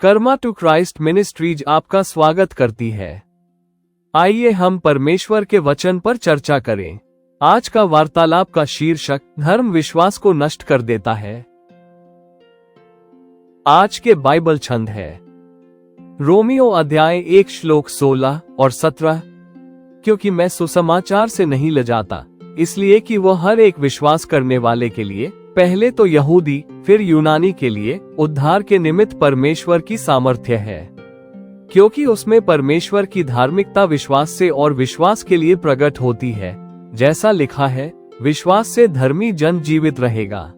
Karma to Christ ministries आपका स्वागत करती है। आइए हम परमेश्वर के वचन पर चर्चा करें। आज का वार्तालाप का शीर्षक धर्म विश्वास को नष्ट कर देता है। आज के बाइबल छंद है रोमियो अध्याय 1 श्लोक 16 और 17। क्योंकि मैं सुसमाचार से नहीं लजाता, इसलिए कि वह हर एक विश्वास करने वाले के लिए, पहले तो यहूदी फिर यूनानी के लिए उद्धार के निमित्त परमेश्वर की सामर्थ्य है। क्योंकि उसमें परमेश्वर की धार्मिकता विश्वास से और विश्वास के लिए प्रकट होती है, जैसा लिखा है, विश्वास से धर्मी जन जीवित रहेगा।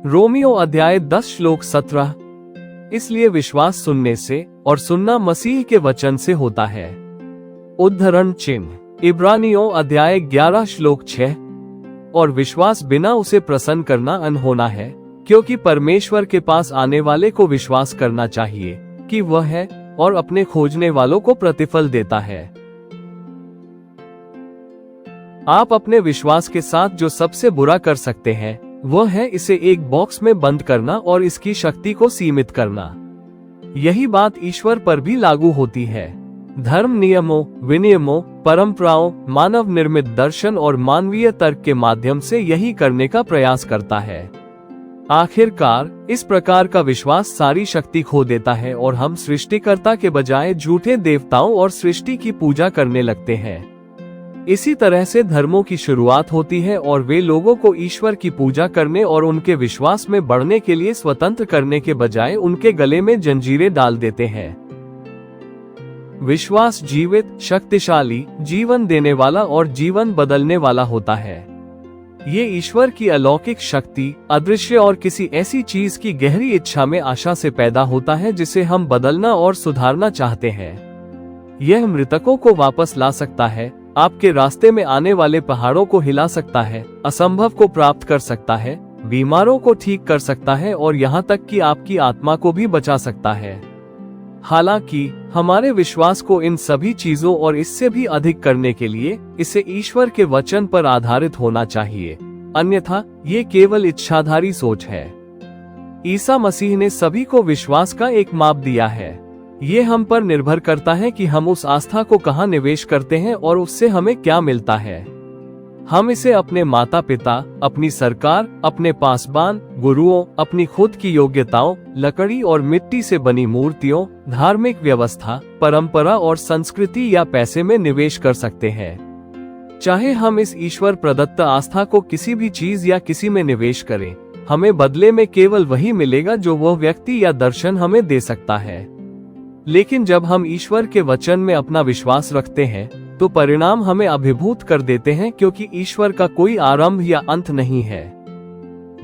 रोमियो अध्याय 10 श्लोक 17। इसलिए विश्वास सुनने से और सुनना मसीह के वचन से होता है। उद्धरण चिन्ह इब्रानियों अध्याय 11 श्लोक 6। और विश्वास बिना उसे प्रसन्न करना अनहोना है, क्योंकि परमेश्वर के पास आने वाले को विश्वास करना चाहिए कि वह है और अपने खोजने वालों को प्रतिफल देता है। आप अपने विश्वास के साथ जो सबसे बुरा कर सकते हैं वह है इसे एक बॉक्स में बंद करना और इसकी शक्ति को सीमित करना। यही बात ईश्वर पर भी लागू होती है। धर्म नियमों, विनियमों, परंपराओं, मानव निर्मित दर्शन और मानवीय तर्क के माध्यम से यही करने का प्रयास करता है। आखिरकार इस प्रकार का विश्वास सारी शक्ति खो देता है और हम सृष्टिकर्ता के बजाय झूठे देवताओं और सृष्टि की पूजा करने लगते हैं। इसी तरह से धर्मों की शुरुआत होती है और वे लोगों को ईश्वर की पूजा करने और उनके विश्वास में बढ़ने के लिए स्वतंत्र करने के बजाय उनके गले में जंजीरें डाल देते हैं। विश्वास जीवित, शक्तिशाली, जीवन देने वाला और जीवन बदलने वाला होता है। ये ईश्वर की अलौकिक शक्ति, अदृश्य और किसी ऐसी चीज की गहरी इच्छा में आशा से पैदा होता है जिसे हम बदलना और सुधारना चाहते हैं। यह मृतकों को वापस ला सकता है, आपके रास्ते में आने वाले पहाड़ों को हिला सकता है, असंभव को प्राप्त कर सकता है, बीमारों को ठीक कर सकता है और यहाँ तक कि आपकी आत्मा को भी बचा सकता है। हालांकि हमारे विश्वास को इन सभी चीजों और इससे भी अधिक करने के लिए इसे ईश्वर के वचन पर आधारित होना चाहिए, अन्यथा ये केवल इच्छाधारी सोच है। ईसा मसीह ने सभी को विश्वास का एक माप दिया है। ये हम पर निर्भर करता है कि हम उस आस्था को कहाँ निवेश करते हैं और उससे हमें क्या मिलता है। हम इसे अपने माता पिता, अपनी सरकार, अपने पासबान, गुरुओं, अपनी खुद की योग्यताओं, लकड़ी और मिट्टी से बनी मूर्तियों, धार्मिक व्यवस्था, परंपरा और संस्कृति या पैसे में निवेश कर सकते हैं। चाहे हम इस ईश्वर प्रदत्त आस्था को किसी भी चीज या किसी में निवेश करें, हमें बदले में केवल वही मिलेगा जो वह व्यक्ति या दर्शन हमें दे सकता है। लेकिन जब हम ईश्वर के वचन में अपना विश्वास रखते हैं तो परिणाम हमें अभिभूत कर देते हैं, क्योंकि ईश्वर का कोई आरंभ या अंत नहीं है।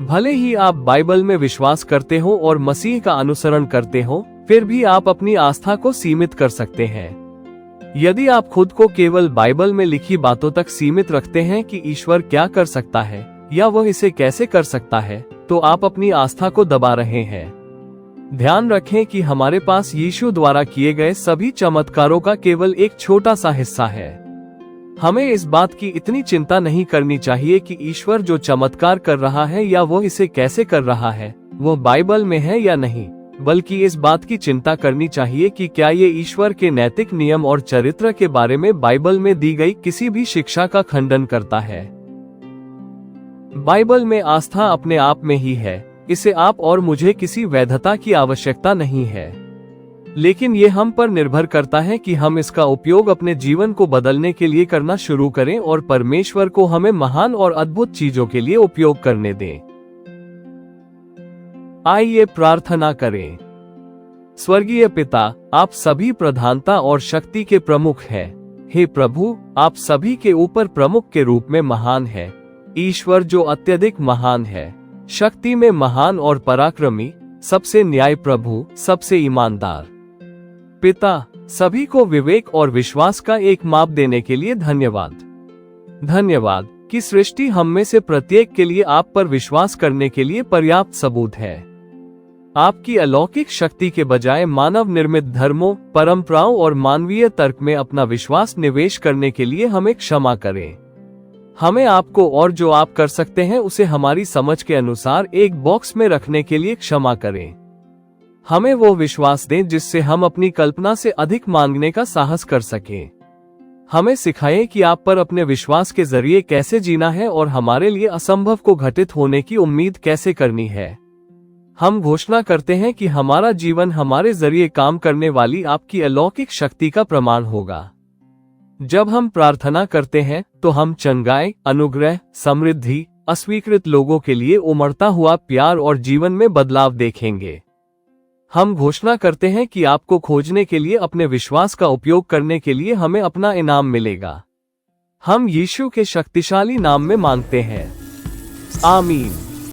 भले ही आप बाइबल में विश्वास करते हो और मसीह का अनुसरण करते हो, फिर भी आप अपनी आस्था को सीमित कर सकते हैं। यदि आप खुद को केवल बाइबल में लिखी बातों तक सीमित रखते हैं कि ईश्वर क्या कर सकता है या वह इसे कैसे कर सकता है, तो आप अपनी आस्था को दबा रहे हैं। ध्यान रखें कि हमारे पास यीशु द्वारा किए गए सभी चमत्कारों का केवल एक छोटा सा हिस्सा है। हमें इस बात की इतनी चिंता नहीं करनी चाहिए कि ईश्वर जो चमत्कार कर रहा है या वो इसे कैसे कर रहा है वो बाइबल में है या नहीं, बल्कि इस बात की चिंता करनी चाहिए कि क्या ये ईश्वर के नैतिक नियम और चरित्र के बारे में बाइबल में दी गई किसी भी शिक्षा का खंडन करता है। बाइबल में आस्था अपने आप में ही है, इसे आप और मुझे किसी वैधता की आवश्यकता नहीं है। लेकिन ये हम पर निर्भर करता है कि हम इसका उपयोग अपने जीवन को बदलने के लिए करना शुरू करें और परमेश्वर को हमें महान और अद्भुत चीजों के लिए उपयोग करने दें। आइए प्रार्थना करें। स्वर्गीय पिता, आप सभी प्रधानता और शक्ति के प्रमुख हैं। हे प्रभु, आप सभी के ऊपर प्रमुख के रूप में महान है। ईश्वर जो अत्यधिक महान है, शक्ति में महान और पराक्रमी, सबसे न्याय प्रभु, सबसे ईमानदार पिता, सभी को विवेक और विश्वास का एक माप देने के लिए धन्यवाद। धन्यवाद कि सृष्टि हम में से प्रत्येक के लिए आप पर विश्वास करने के लिए पर्याप्त सबूत है। आपकी अलौकिक शक्ति के बजाय मानव निर्मित धर्मों, परंपराओं और मानवीय तर्क में अपना विश्वास निवेश करने के लिए हमें क्षमा करें। हमें आपको और जो आप कर सकते हैं उसे हमारी समझ के अनुसार एक बॉक्स में रखने के लिए क्षमा करें। हमें वो विश्वास दें जिससे हम अपनी कल्पना से अधिक मांगने का साहस कर सकें। हमें सिखाएं कि आप पर अपने विश्वास के जरिए कैसे जीना है और हमारे लिए असंभव को घटित होने की उम्मीद कैसे करनी है। हम घोषणा करते हैं कि हमारा जीवन हमारे जरिए काम करने वाली आपकी अलौकिक शक्ति का प्रमाण होगा। जब हम प्रार्थना करते हैं तो हम चंगाई, अनुग्रह, समृद्धि, अस्वीकृत लोगों के लिए उमड़ता हुआ प्यार और जीवन में बदलाव देखेंगे। हम घोषणा करते हैं कि आपको खोजने के लिए अपने विश्वास का उपयोग करने के लिए हमें अपना इनाम मिलेगा। हम यीशु के शक्तिशाली नाम में मांगते हैं, आमीन।